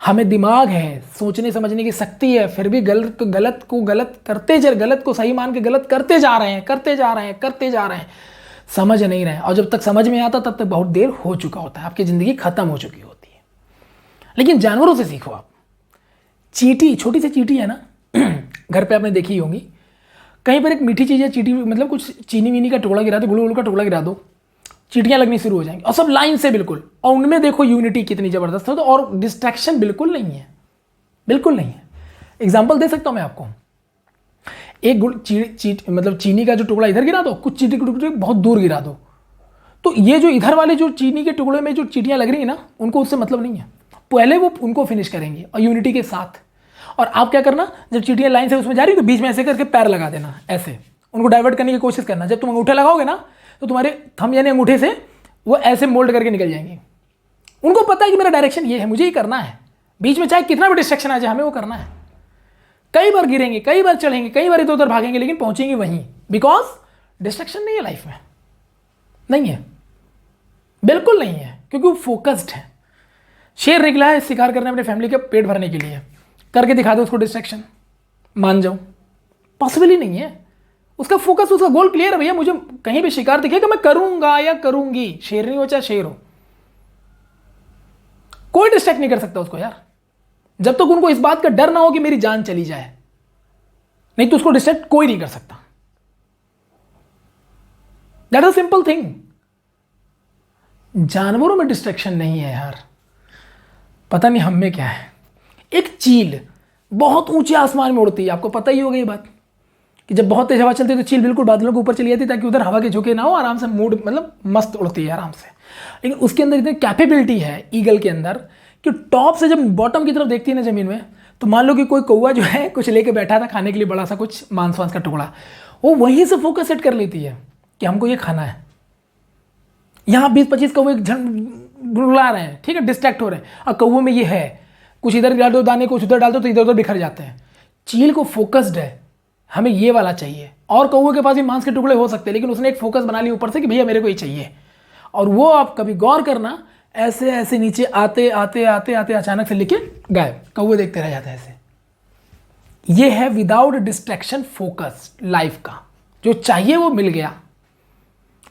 हमें दिमाग है, सोचने समझने की शक्ति है, फिर भी गलत को गलत करते गलत को सही मान के गलत करते जा रहे हैं, समझ नहीं रहे। और जब तक समझ में आता तब तक बहुत देर हो चुका होता है, आपकी ज़िंदगी खत्म हो चुकी होती है। लेकिन जानवरों से सीखो आप। चींटी, छोटी सी चींटी है ना, घर पे आपने देखी होंगी, कहीं पर एक मीठी चीज़ है, चींटी मतलब कुछ चीनी वीनी का टुकड़ा गिरा दो, गुड़ का टुकड़ा गिरा दो, चींटियाँ लगनी शुरू हो जाएंगी, और सब लाइन से बिल्कुल। और उनमें देखो यूनिटी कितनी ज़बरदस्त है, तो और डिस्ट्रैक्शन बिल्कुल नहीं है, बिल्कुल नहीं है। एग्जाम्पल दे सकता हूँ मैं आपको, एक मतलब चीनी का जो टुकड़ा इधर गिरा दो, कुछ चीनी के टुकड़े बहुत दूर गिरा दो, तो ये जो इधर वाले जो चीनी के टुकड़े में जो चींटियाँ लग रही है ना, उनको उससे मतलब नहीं है, पहले वो उनको फिनिश करेंगे और यूनिटी के साथ। और आप क्या करना, जब चींटियाँ लाइन से उसमें जा रही तो बीच में ऐसे करके पैर लगा देना, ऐसे उनको डाइवर्ट करने की कोशिश करना। जब तुम अंगूठे लगाओगे ना तो तुम्हारे थंब यानी अंगूठे से वो ऐसे मोल्ड करके निकल जाएंगे। उनको पता है कि मेरा डायरेक्शन ये है, मुझे ही करना है, बीच में चाहे कितना भी डिस्ट्रैक्शन आ जाए हमें वो करना है। कई बार गिरेंगे, कई बार चढ़ेंगे, कई बार इधर उधर भागेंगे, लेकिन पहुंचेंगे वहीं, बिकॉज डिस्ट्रैक्शन नहीं है लाइफ में, नहीं है, बिल्कुल नहीं है, क्योंकि वो फोकस्ड है। शेर निकला है शिकार करने अपने फैमिली के पेट भरने के लिए, करके दिखा दो उसको डिस्ट्रैक्शन, मान जाओ, पॉसिबल ही नहीं है। उसका फोकस, उसका गोल क्लियर है, भैया मुझे कहीं भी शिकार दिखेगा मैं करूंगा या करूंगी, शेरनी हो चाहे शेर हो, कोई डिस्ट्रैक्ट नहीं कर सकता उसको यार, जब तक उनको इस बात का डर ना हो कि मेरी जान चली जाए, नहीं तो उसको डिस्ट्रैक्ट कोई नहीं कर सकता। That is simple thing. जानवरों में डिस्ट्रैक्शन नहीं है यार, पता नहीं हम में क्या है। एक चील बहुत ऊंचे आसमान में उड़ती है, आपको पता ही होगा ये बात कि जब बहुत तेज हवा चलती है तो चील बिल्कुल बादलों के ऊपर चली जाती है ताकि उधर हवा के झोंके ना हो, आराम से मूड मतलब मस्त उड़ती है आराम से। लेकिन उसके अंदर इतनी कैपेबिलिटी है ईगल के अंदर कि टॉप से जब बॉटम की तरफ देखती है ना जमीन में, तो मान लो कि कोई कौवा जो है कुछ लेके बैठा था खाने के लिए, बड़ा सा कुछ मांस वांस का टुकड़ा, वो वहीं से फोकस सेट कर लेती है कि हमको ये खाना है। यहाँ 20-25 कौवे बुला रहे हैं, ठीक है, डिस्ट्रैक्ट हो रहे हैं, और कौवे में ये है कुछ इधर डाल दो दाने, कुछ उधर डाल दो तो इधर उधर बिखर जाते हैं। चील को फोकस्ड है, हमें ये वाला चाहिए। और कौवे के पास भी मांस के टुकड़े हो सकते हैं, लेकिन उसने एक फोकस बना लिया ऊपर से कि भैया मेरे को ये चाहिए। और वो आप कभी गौर करना, ऐसे ऐसे नीचे आते आते आते आते अचानक से लेके गायब, कौवे देखते रह जाते हैं ऐसे। ये है विदाउट डिस्ट्रैक्शन फोकस लाइफ का, जो चाहिए वो मिल गया,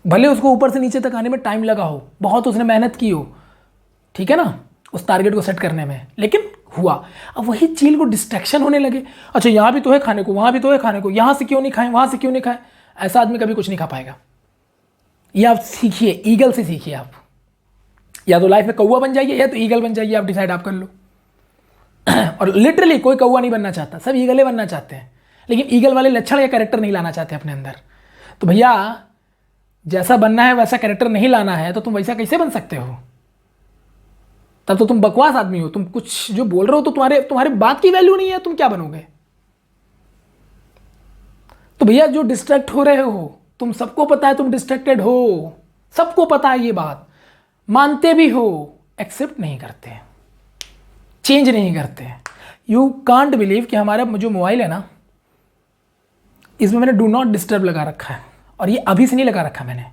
भले उसको ऊपर से नीचे तक आने में टाइम लगा हो, बहुत उसने मेहनत की हो, ठीक है ना, उस टारगेट को सेट करने में, लेकिन हुआ। अब वही चील को डिस्ट्रैक्शन होने लगे, अच्छा यहाँ भी तो है खाने को, वहाँ भी तो है खाने को, यहाँ से क्यों नहीं खाएं, वहाँ से क्यों नहीं खाएं, ऐसा आदमी कभी कुछ नहीं खा पाएगा। ये आप सीखिए, ईगल से सीखिए आप, या तो लाइफ में कौवा बन जाइए या तो ईगल बन जाइए, आप डिसाइड आप कर लो। और लिटरली कोई कौवा नहीं बनना चाहता, सब ईगलें बनना चाहते हैं, लेकिन ईगल वाले लक्षण या कैरेक्टर नहीं लाना चाहते अपने अंदर। तो भैया जैसा बनना है वैसा कैरेक्टर नहीं लाना है तो तुम वैसा कैसे बन सकते हो? तब तो तुम बकवास आदमी हो, तुम कुछ जो बोल रहे हो तो तुम्हारे बात की वैल्यू नहीं है, तुम क्या बनोगे? तो भैया जो डिस्ट्रैक्ट हो रहे हो, तुम सबको पता है तुम डिस्ट्रैक्टेड हो, सबको पता है ये बात, मानते भी हो, एक्सेप्ट नहीं करते, चेंज नहीं करते। यू कांट बिलीव कि हमारा जो मोबाइल है ना, इसमें मैंने डू नॉट डिस्टर्ब लगा रखा है, और ये अभी से नहीं लगा रखा मैंने,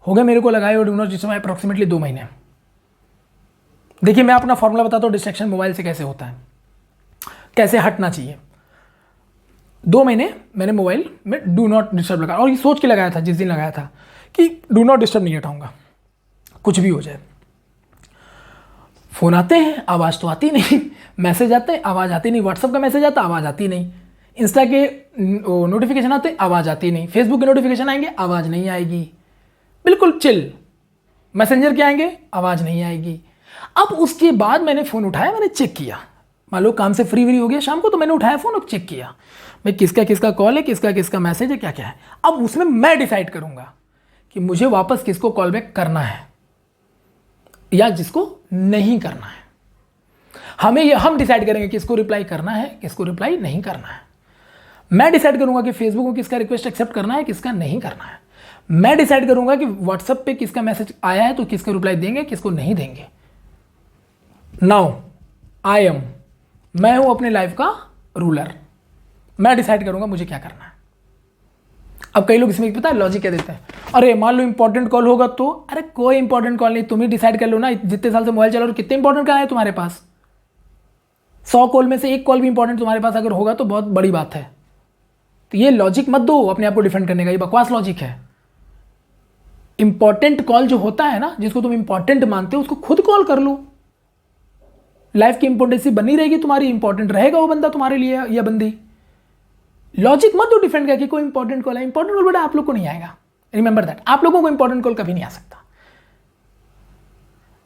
हो गया मेरे को लगाए हुए डू नॉट डिस्टर्ब अप्रोक्सीमेटली 2 महीने। देखिए मैं अपना फॉर्मूला बताता हूँ डिस्ट्रैक्शन मोबाइल से कैसे होता है, कैसे हटना चाहिए। 2 महीने मैंने मोबाइल में डू नॉट डिस्टर्ब लगाया, और ये सोच के लगाया था जिस दिन लगाया था कि डू नॉट डिस्टर्ब नहीं हटाऊंगा, कुछ भी हो जाए। फ़ोन आते हैं आवाज़ तो आती नहीं, मैसेज आते हैं आवाज़ आती नहीं, व्हाट्सअप का मैसेज आता आवाज़ आती नहीं, इंस्टा के नोटिफिकेशन आते आवाज़ आती नहीं, फेसबुक के नोटिफिकेशन आएंगे आवाज़ नहीं आएगी, बिल्कुल चिल। मैसेंजर के आएंगे आवाज़ नहीं आएगी। अब उसके बाद मैंने फ़ोन उठाया, मैंने चेक किया, मान लो काम से फ्री हो गया शाम को, तो मैंने उठाया फ़ोन और चेक किया भाई किसका किसका कॉल है, किसका किसका मैसेज है, क्या क्या है। अब उसमें मैं डिसाइड करूँगा कि मुझे वापस किसको कॉल बैक करना है या जिसको नहीं करना है। हम डिसाइड करेंगे किसको रिप्लाई करना है, किसको रिप्लाई नहीं करना है। मैं डिसाइड करूंगा कि फेसबुक को किसका रिक्वेस्ट एक्सेप्ट करना है, किसका नहीं करना है। मैं डिसाइड करूंगा कि व्हाट्सएप पे किसका मैसेज आया है तो किसका रिप्लाई देंगे, किसको नहीं देंगे। नाउ मैं हूं अपने लाइफ का रूलर, मैं डिसाइड करूंगा मुझे क्या करना है। अब कई लोग इसमें पता है लॉजिक क्या देते हैं, अरे मान लो इंपॉर्टेंट कॉल होगा तो, अरे कोई इंपॉर्टेंट कॉल नहीं, तुम ही डिसाइड कर लो ना, जितने साल से मोबाइल चला रहे हो कितने इंपॉर्टेंट कॉल है तुम्हारे पास। 100 कॉल में से 1 कॉल भी इंपॉर्टेंट तुम्हारे पास अगर होगा तो बहुत बड़ी बात है। तो ये लॉजिक मत दो अपने आप को डिफेंड करने का, ये बकवास लॉजिक है। इंपॉर्टेंट कॉल जो होता है ना, जिसको तुम इंपॉर्टेंट मानते हो उसको खुद कॉल कर लो, लाइफ की इंपॉर्टेंसी बनी रहेगी तुम्हारी, इंपॉर्टेंट रहेगा वो बंदा तुम्हारे लिए या बंदी। लॉजिक मत दो डिफेंड का कि कोई इंपॉर्टेंट कॉल है, इंपॉर्टेंट कॉल बेटा आप लोग को नहीं आएगा, रिमेंबर दैट, आप लोगों को इंपॉर्टेंट कॉल कभी नहीं आ सकता।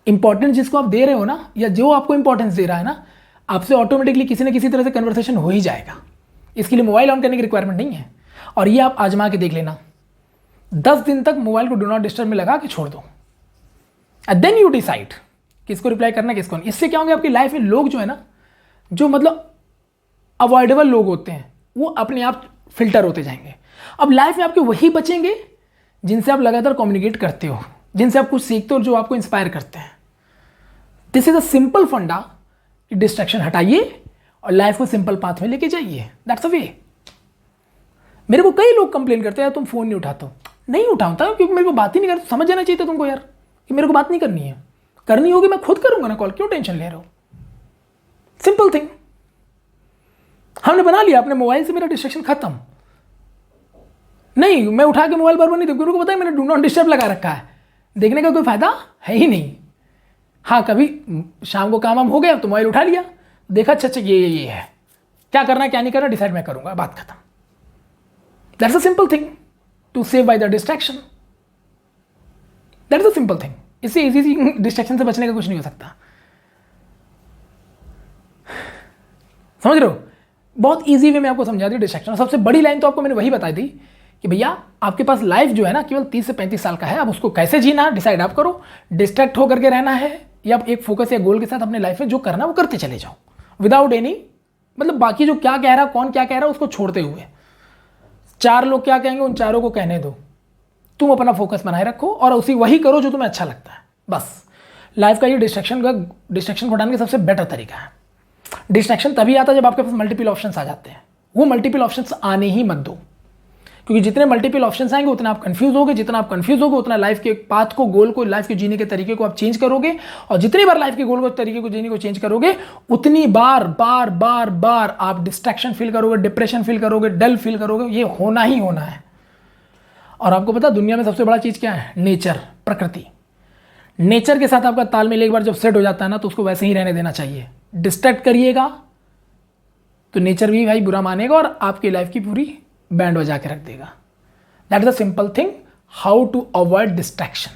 इंपॉर्टेंस जिसको आप दे रहे हो ना, या जो आपको इंपॉर्टेंस दे रहा है ना, आपसे ऑटोमेटिकली किसी न किसी तरह से कन्वर्सेशन हो ही जाएगा। इसके लिए मोबाइल ऑन करने की रिक्वायरमेंट नहीं है। और ये आप आजमा के देख लेना, 10 दिन तक मोबाइल को डू नॉट डिस्टर्ब में लगा के छोड़ दो, एंड देन यू डिसाइड किसको रिप्लाई करना किसको नहीं। इससे क्या होंगे, आपकी लाइफ में लोग जो है ना, जो मतलब अवॉइडेबल लोग होते हैं, वो अपने आप फिल्टर होते जाएंगे। अब लाइफ में आपके वही बचेंगे जिनसे आप लगातार कम्युनिकेट करते हो, जिनसे आप कुछ सीखते हो और जो आपको इंस्पायर करते हैं। दिस इज अ सिंपल फंडा कि डिस्ट्रैक्शन हटाइए और लाइफ को सिंपल पाथ में लेके जाइए। दैट्स अ वे। मेरे को कई लोग कंप्लेन करते हैं तुम फोन नहीं उठाते हो। नहीं उठाता क्योंकि मेरे को बात ही नहीं करती। समझ जाना चाहिए था तुमको यार कि मेरे को बात नहीं करनी है। करनी होगी मैं खुद करूंगा ना कॉल, क्यों टेंशन ले रहे हो? Simple thing. हमने बना लिया अपने मोबाइल से मेरा डिस्ट्रैक्शन खत्म। नहीं, मैं उठा के मोबाइल बार बार नहीं देखूंगा। मेरे को पता है मैंने डू नॉट डिस्टर्ब लगा रखा है, देखने का कोई फायदा है ही नहीं। हाँ, कभी शाम को काम वाम हो गया तो मोबाइल उठा लिया, देखा अच्छा ये है, क्या करना है क्या नहीं करना डिसाइड मैं करूंगा, बात खत्म। That's a simple thing to save by the distraction. That is a simple thing. इससे इजी डिस्ट्रैक्शन से बचने का कुछ नहीं हो सकता। समझ रहे हो? बहुत इजी वे में आपको समझा दी डिस्ट्रैक्शन। और सबसे बड़ी लाइन तो आपको मैंने वही बताई थी कि भैया आपके पास लाइफ जो है ना केवल 30 से 35 साल का है। अब उसको कैसे जीना डिसाइड आप करो। डिस्ट्रैक्ट होकर के रहना है या एक फोकस या गोल के साथ अपने लाइफ में जो करना है वो करते चले जाओ विदाउट एनी, मतलब बाकी जो क्या कह रहा कौन क्या कह रहा है उसको छोड़ते हुए। 4 लोग क्या कहेंगे उन चारों को कहने दो, तुम अपना फोकस बनाए रखो और वही करो जो तुम्हें अच्छा लगता है। बस लाइफ का ये डिस्ट्रैक्शन को हटाने का सबसे बेटर तरीका है। डिस्ट्रैक्शन तभी आता है जब आपके पास मल्टीपल ऑप्शंस आ जाते हैं। वो मल्टीपल ऑप्शंस आने ही मत दो, क्योंकि जितने मल्टीपल ऑप्शंस आएंगे उतना आप कंफ्यूज होगे। जितना आप कंफ्यूज होगे उतना लाइफ के पाथ को, गोल को, लाइफ के जीने के तरीके को आप चेंज करोगे। और जितनी बार लाइफ के गोल को, तरीके को, जीने को चेंज करोगे उतनी बार बार बार बार आप डिस्ट्रैक्शन फील करोगे, डिप्रेशन फील करोगे, डल फील करोगे। ये होना ही होना है। और आपको पता दुनिया में सबसे बड़ा चीज़ क्या है? नेचर, प्रकृति। नेचर के साथ आपका तालमेल एक बार जब सेट हो जाता है ना तो उसको वैसे ही रहने देना चाहिए। डिस्ट्रैक्ट करिएगा तो नेचर भी भाई बुरा मानेगा और आपकी लाइफ की पूरी बैंड बजा के रख देगा। That is a simple thing how to avoid distraction.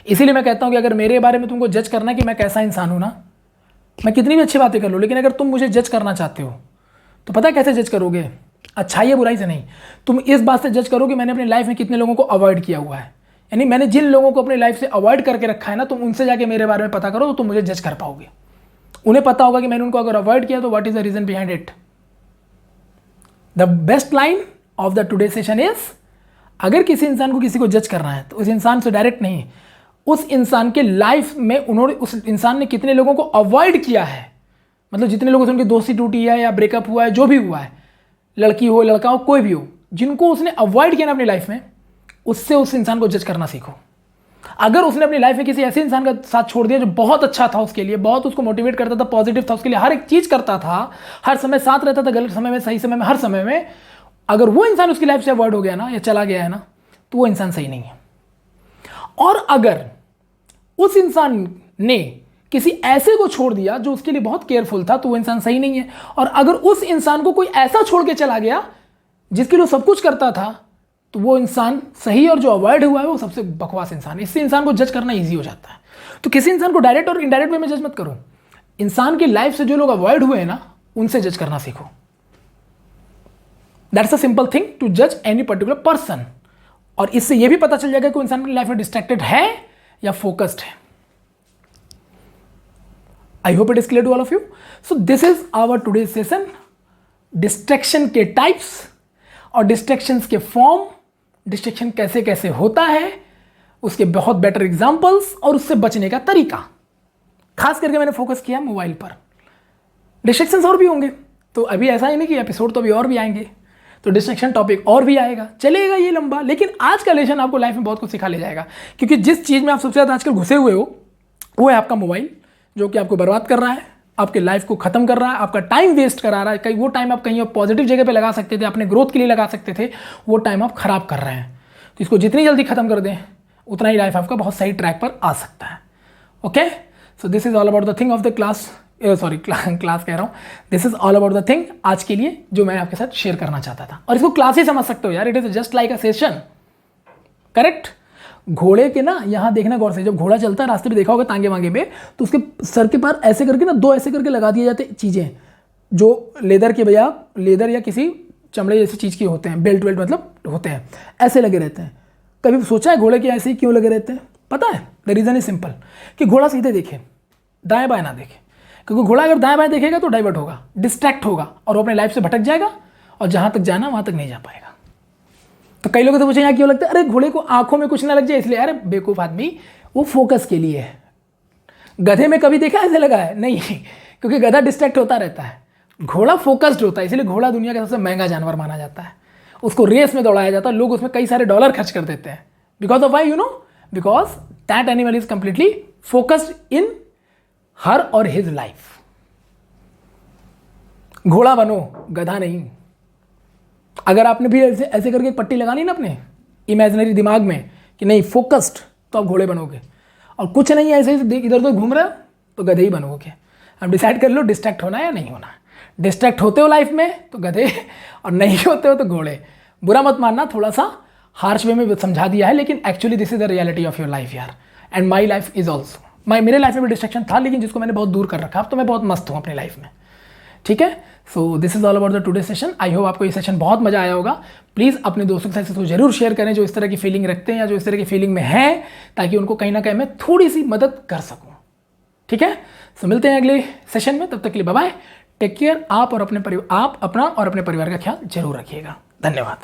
इसीलिए मैं कहता हूं कि अगर मेरे बारे में तुमको जज करना है कि मैं कैसा इंसान हूं ना, मैं कितनी भी अच्छी बातें कर लूं, लेकिन अगर तुम मुझे जज करना चाहते हो तो पता है कैसे जज करोगे? अच्छाई या बुराई से नहीं, तुम इस बात से जज करोगे मैंने अपनी लाइफ में कितने लोगों को अवॉइड किया हुआ है। यानी मैंने जिन लोगों को अपनी लाइफ से अवॉइड करके रखा है ना, तुम उनसे जाके मेरे बारे में पता करो तो तुम मुझे जज कर पाओगे। उन्हें पता होगा कि मैंने उनको अगर अवॉइड किया तो what is the reason behind it. The best line of the today session is, अगर किसी इंसान को किसी को जज करना है तो उस इंसान से डायरेक्ट नहीं, उस इंसान के लाइफ में उन्होंने, उस इंसान ने कितने लोगों को अवॉइड किया है, मतलब जितने लोगों से उनकी दोस्ती टूटी है या ब्रेकअप हुआ है, जो भी हुआ है, लड़की हो लड़का हो कोई भी हो, जिनको उसने अवॉइड किया ना अपनी लाइफ में, उससे उस इंसान को जज करना सीखो। अगर उसने अपनी लाइफ में किसी ऐसे इंसान का साथ छोड़ दिया जो बहुत अच्छा था उसके लिए, बहुत उसको मोटिवेट करता था, पॉजिटिव था उसके लिए, हर एक चीज करता था, हर समय साथ रहता था, गलत समय में, सही समय में, हर समय में, अगर वो इंसान उसकी लाइफ से अवॉइड हो गया ना या चला गया है ना तो वो इंसान सही नहीं है। और अगर उस इंसान ने किसी ऐसे को छोड़ दिया जो उसके लिए बहुत केयरफुल था तो वो इंसान सही नहीं है। और अगर उस इंसान को कोई ऐसा छोड़ के चला गया जिसके लिए सब कुछ करता था तो वो इंसान सही, और जो अवॉइड हुआ है वो सबसे बकवास इंसान है। इससे इंसान को जज करना ईजी हो जाता है। तो किसी इंसान को डायरेक्ट और इनडायरेक्ट वे में जज मत करो। इंसान की लाइफ से जो लोग अवॉइड हुए हैं ना उनसे जज करना सीखो। That's a simple thing to जज एनी पर्टिकुलर पर्सन। और इससे यह भी पता चल जाएगा कि इंसान की लाइफ में डिस्ट्रैक्टेड है या फोकस्ड है। I hope it is clear to all of you. So this is our today's session, distraction के टाइप्स और डिस्ट्रैक्शंस के फॉर्म, डिस्ट्रैक्शन कैसे कैसे होता है, उसके बहुत बेटर एग्जांपल्स और उससे बचने का तरीका। खास करके मैंने फोकस किया मोबाइल पर। डिस्ट्रैक्शंस और भी होंगे, तो अभी ऐसा ही नहीं कि एपिसोड तो अभी और भी आएंगे, तो डिस्ट्रैक्शन टॉपिक और भी आएगा, चलेगा ये लंबा, लेकिन आज का लेसन आपको लाइफ में बहुत कुछ सिखा ले जाएगा। क्योंकि जिस चीज़ में आप सबसे ज़्यादा आजकल घुसे हुए हो वो है आपका मोबाइल, जो कि आपको बर्बाद कर रहा है, आपके लाइफ को खत्म कर रहा है, आपका टाइम वेस्ट करा रहा है। कहीं वो टाइम आप कहीं पॉजिटिव जगह पे लगा सकते थे, अपने ग्रोथ के लिए लगा सकते थे, वो टाइम आप खराब कर रहे हैं। तो इसको जितनी जल्दी खत्म कर दें उतना ही लाइफ आपका बहुत सही ट्रैक पर आ सकता है। Okay, so this is all about the thing of the class, sorry class कह रहा हूँ, this is all about the thing आज के लिए जो मैं आपके साथ शेयर करना चाहता था। और इसको क्लास ही समझ सकते हो यार, it is just like a session. Correct. घोड़े के ना यहाँ देखना गौर से, जब घोड़ा चलता है रास्ते पे देखा होगा तांगे वांगे पे, तो उसके सर के पार ऐसे करके ना दो ऐसे करके लगा दिए जाते चीज़ें जो लेदर के, भैया लेदर या किसी चमड़े जैसी चीज़ के होते हैं, बेल्ट वेल्ट मतलब होते हैं, ऐसे लगे रहते हैं। कभी सोचा है घोड़े के ऐसे ही क्यों लगे रहते हैं? पता है, द रीज़न इज सिंपल, कि घोड़ा सीधे देखे, दाएं बाएं ना देखे। क्योंकि घोड़ा अगर दाएं बाएं देखेगा तो डाइवर्ट होगा, डिस्ट्रैक्ट होगा और वो अपने लाइफ से भटक जाएगा और जहाँ तक जाना वहाँ तक नहीं जा पाएगा। तो कई लोगों से पूछेंगे क्यों लगता है, अरे घोड़े को आंखों में कुछ ना लग जाए इसलिए। अरे बेवकूफ़ आदमी, वो फोकस के लिए है। गधे में कभी देखा ऐसे लगा है? नहीं, क्योंकि गधा डिस्ट्रैक्ट होता रहता है, घोड़ा फोकस्ड होता है। इसलिए घोड़ा दुनिया का सबसे महंगा जानवर माना जाता है। उसको रेस में दौड़ाया जाता है, लोग उसमें कई सारे डॉलर खर्च कर देते हैं। Because of why, because that animal is completely focused in her और हिज लाइफ। घोड़ा बनो, गधा नहीं। अगर आपने भी ऐसे ऐसे करके पट्टी लगानी ना अपने इमेजिनरी दिमाग में कि नहीं फोकस्ड, तो आप घोड़े बनोगे। और कुछ नहीं है, ऐसे इधर उधर घूम रहे हो तो गधे ही बनोगे। अब डिसाइड कर लो डिस्ट्रैक्ट होना है या नहीं होना। डिस्ट्रैक्ट होते हो लाइफ में तो गधे, और नहीं होते हो तो घोड़े। बुरा मत मानना, थोड़ा सा हार्श वे में समझा दिया है, लेकिन actually this is the reality of your life यार। And my life is also, मेरे लाइफ में भी डिस्ट्रैक्शन था, लेकिन जिसको मैंने बहुत दूर कर रखा। अब तो मैं बहुत मस्त हूँ अपनी लाइफ में। ठीक है, सो this is all about the today session. I hope आपको ये सेशन बहुत मजा आया होगा। प्लीज़ अपने दोस्तों के साथ इसको जरूर शेयर करें जो इस तरह की फीलिंग रखते हैं या जो इस तरह की फीलिंग में हैं, ताकि उनको कहीं ना कहीं मैं थोड़ी सी मदद कर सकूं। ठीक है, सो मिलते हैं अगले सेशन में, तब तक के लिए बाय बाय, टेक केयर। आप अपना और अपने परिवार का ख्याल जरूर रखिएगा। धन्यवाद।